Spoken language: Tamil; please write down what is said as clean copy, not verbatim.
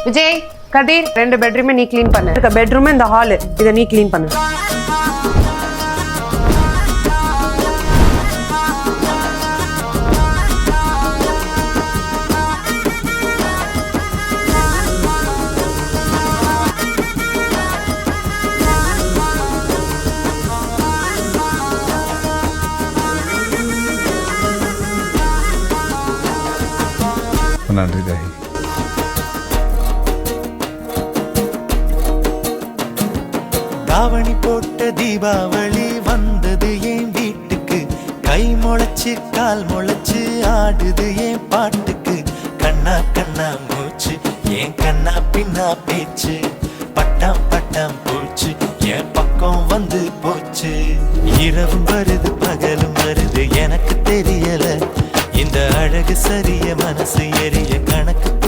விஜய், கதிர், 2 பெட்ரூமே நீ க்ளீன் பண்ணு. இந்த பெட்ரூம் இந்த ஹால் இதை நீ க்ளீன் பண்ணு. நன்றி தாயி. தாவணி போட்ட தீபாவளி வந்தது என் வீட்டுக்கு. கை முளைச்சு கால் முளைச்சு ஆடுது என் பாட்டுக்கு. கண்ணா கண்ணா மூச்சு என் கண்ணா பின்னா பேச்சு. பட்டாம் பட்டாம் பூச்சு என் பக்கம் வந்து போச்சு. இரவும் வருது பகலும் வருது எனக்கு தெரியல. இந்த அழகு சரிய மனசு எரிய கணக்கு